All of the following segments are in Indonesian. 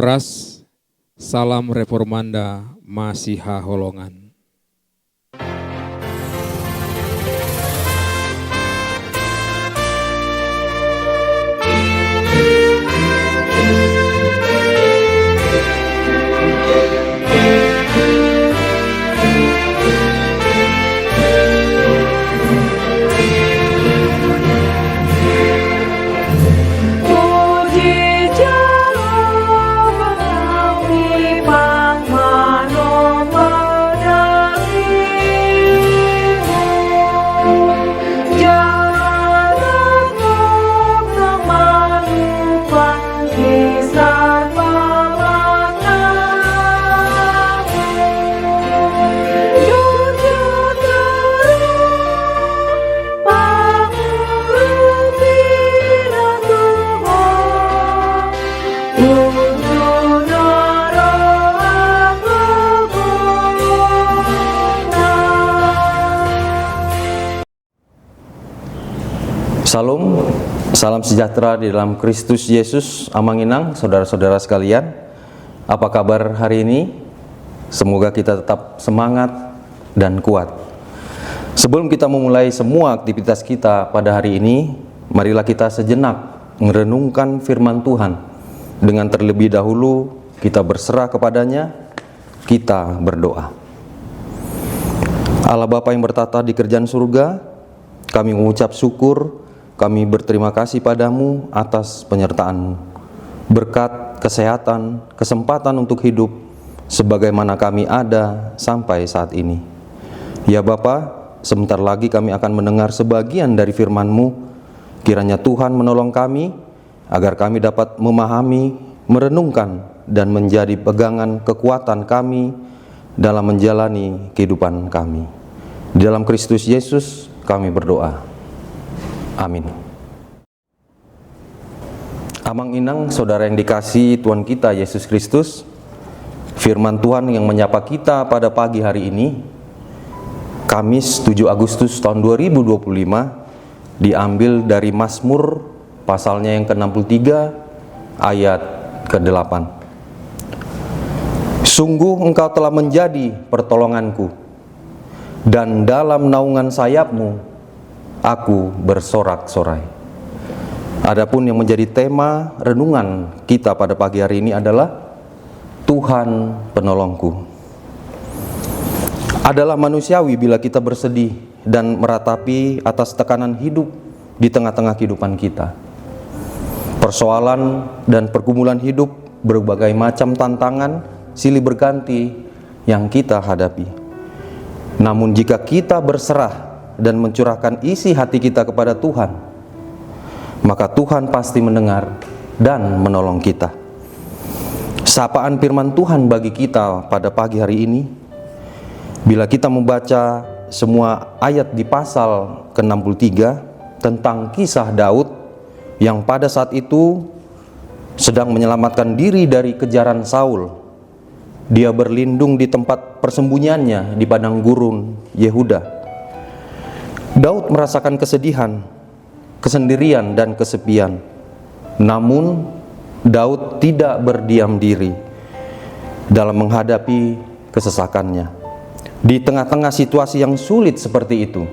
Horas, salam reformanda Masiha Holongan. Salam, salam sejahtera di dalam Kristus Yesus. Amanginang, saudara-saudara sekalian. Apa kabar hari ini? Semoga kita tetap semangat dan kuat. Sebelum kita memulai semua aktivitas kita pada hari ini, marilah kita sejenak merenungkan firman Tuhan. Dengan terlebih dahulu kita berserah kepadanya, kita berdoa. Allah Bapa yang bertata di kerajaan surga, kami mengucap syukur. Kami berterima kasih padamu atas penyertaan-Mu, berkat, kesehatan, kesempatan untuk hidup, sebagaimana kami ada sampai saat ini. Ya Bapa, sebentar lagi kami akan mendengar sebagian dari firman-Mu. Kiranya Tuhan menolong kami, agar kami dapat memahami, merenungkan, dan menjadi pegangan kekuatan kami dalam menjalani kehidupan kami. Di dalam Kristus Yesus kami berdoa. Amin. Amang inang saudara yang dikasihi Tuhan kita Yesus Kristus, firman Tuhan yang menyapa kita pada pagi hari ini, Kamis 7 Agustus tahun 2025, diambil dari Mazmur pasalnya yang ke-63 ayat ke-8. Sungguh engkau telah menjadi pertolonganku, dan dalam naungan sayap-Mu aku bersorak-sorai. Adapun yang menjadi tema renungan kita pada pagi hari ini adalah Tuhan penolongku. Adalah manusiawi bila kita bersedih dan meratapi atas tekanan hidup di tengah-tengah kehidupan kita. Persoalan dan pergumulan hidup, berbagai macam tantangan silih berganti yang kita hadapi. Namun jika kita berserah dan mencurahkan isi hati kita kepada Tuhan, maka Tuhan pasti mendengar dan menolong kita. Sapaan firman Tuhan bagi kita pada pagi hari ini, bila kita membaca semua ayat di pasal ke-63 tentang kisah Daud yang pada saat itu sedang menyelamatkan diri dari kejaran Saul. Dia berlindung di tempat persembunyiannya di padang gurun Yehuda. Daud merasakan kesedihan, kesendirian, dan kesepian. Namun, Daud tidak berdiam diri dalam menghadapi kesesakannya. Di tengah-tengah situasi yang sulit seperti itu,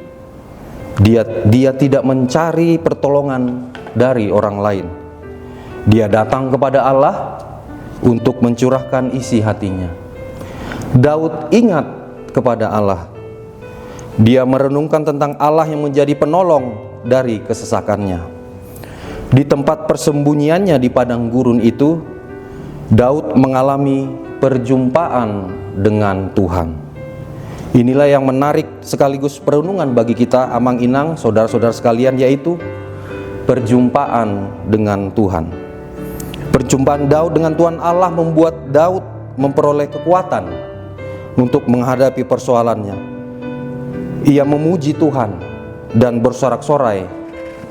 dia tidak mencari pertolongan dari orang lain. Dia datang kepada Allah untuk mencurahkan isi hatinya. Daud ingat kepada Allah. Dia merenungkan tentang Allah yang menjadi penolong dari kesesakannya. Di tempat persembunyiannya di padang gurun itu, Daud mengalami perjumpaan dengan Tuhan. Inilah yang menarik sekaligus perenungan bagi kita amang inang saudara-saudara sekalian, yaitu perjumpaan dengan Tuhan. Perjumpaan Daud dengan Tuhan Allah membuat Daud memperoleh kekuatan untuk menghadapi persoalannya. Ia memuji Tuhan dan bersorak-sorai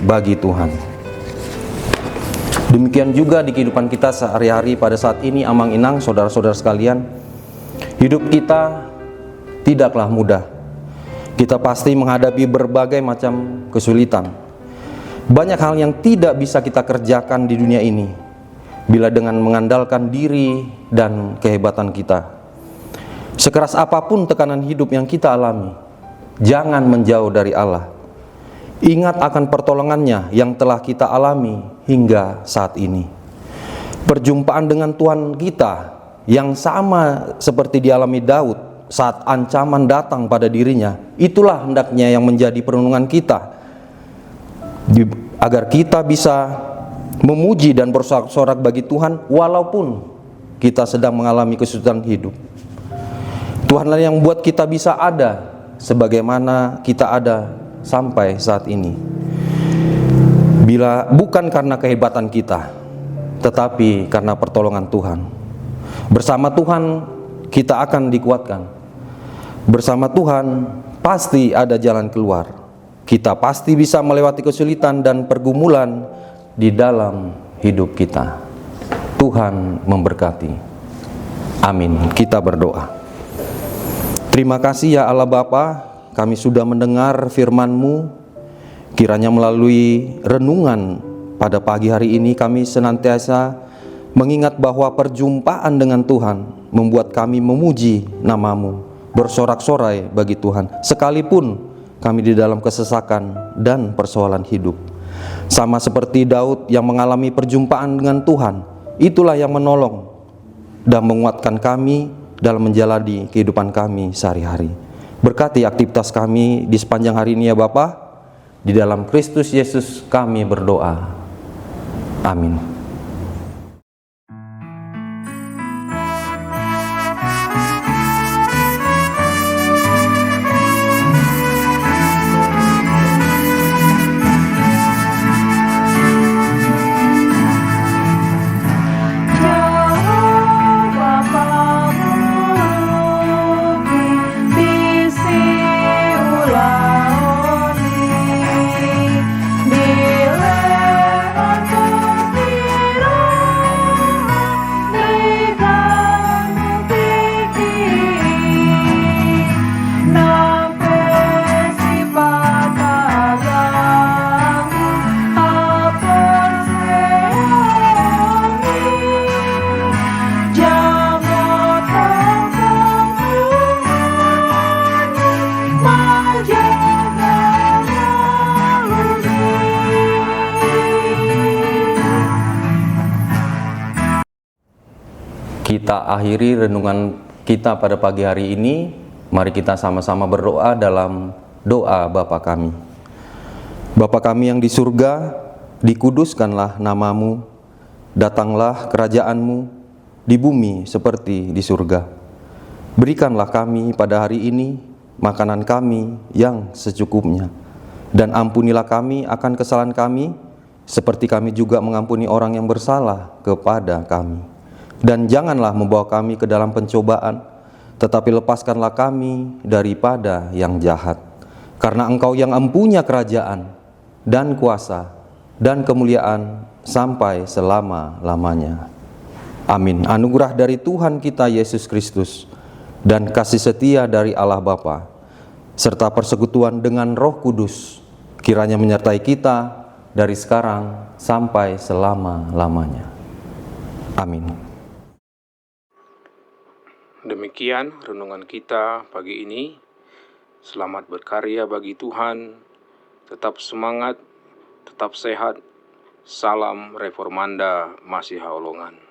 bagi Tuhan. Demikian juga di kehidupan kita sehari-hari pada saat ini amang inang saudara-saudara sekalian. Hidup kita tidaklah mudah. Kita pasti menghadapi berbagai macam kesulitan. Banyak hal yang tidak bisa kita kerjakan di dunia ini. bila dengan mengandalkan diri dan kehebatan kita. Sekeras apapun tekanan hidup yang kita alami, jangan menjauh dari Allah. Ingat akan pertolongannya yang telah kita alami hingga saat ini. Perjumpaan dengan Tuhan kita yang sama seperti dialami Daud saat ancaman datang pada dirinya, itulah hendaknya yang menjadi perenungan kita, agar kita bisa memuji dan bersorak-sorak bagi Tuhan walaupun kita sedang mengalami kesulitan hidup. Tuhanlah yang buat kita bisa ada sebagaimana kita ada sampai saat ini. Bila bukan karena kehebatan kita, tetapi karena pertolongan Tuhan. Bersama Tuhan kita akan dikuatkan. Bersama Tuhan pasti ada jalan keluar. Kita pasti bisa melewati kesulitan dan pergumulan di dalam hidup kita. Tuhan memberkati. Amin. Kita berdoa. Terima kasih ya Allah Bapa, kami sudah mendengar firman-Mu. Kiranya melalui renungan pada pagi hari ini kami senantiasa mengingat bahwa perjumpaan dengan Tuhan membuat kami memuji nama-Mu, bersorak-sorai bagi Tuhan, sekalipun kami di dalam kesesakan dan persoalan hidup. Sama seperti Daud yang mengalami perjumpaan dengan Tuhan, itulah yang menolong dan menguatkan kami dalam menjalani kehidupan kami sehari-hari. Berkati aktivitas kami di sepanjang hari ini ya Bapa. Di dalam Kristus Yesus kami berdoa. Amin. Kita akhiri renungan kita pada pagi hari ini. Mari kita sama-sama berdoa dalam doa Bapa kami. Bapa kami yang di surga, dikuduskanlah nama-Mu, datanglah kerajaan-Mu di bumi seperti di surga. Berikanlah kami pada hari ini makanan kami yang secukupnya, dan ampunilah kami akan kesalahan kami, seperti kami juga mengampuni orang yang bersalah kepada kami. Dan janganlah membawa kami ke dalam pencobaan, tetapi lepaskanlah kami daripada yang jahat. Karena Engkau yang empunya kerajaan dan kuasa dan kemuliaan sampai selama-lamanya. Amin. Anugerah dari Tuhan kita Yesus Kristus dan kasih setia dari Allah Bapa serta persekutuan dengan Roh Kudus kiranya menyertai kita dari sekarang sampai selama-lamanya. Amin. Demikian renungan kita pagi ini. Selamat berkarya bagi Tuhan. Tetap semangat, tetap sehat. Salam Reformanda Masiha Holongan.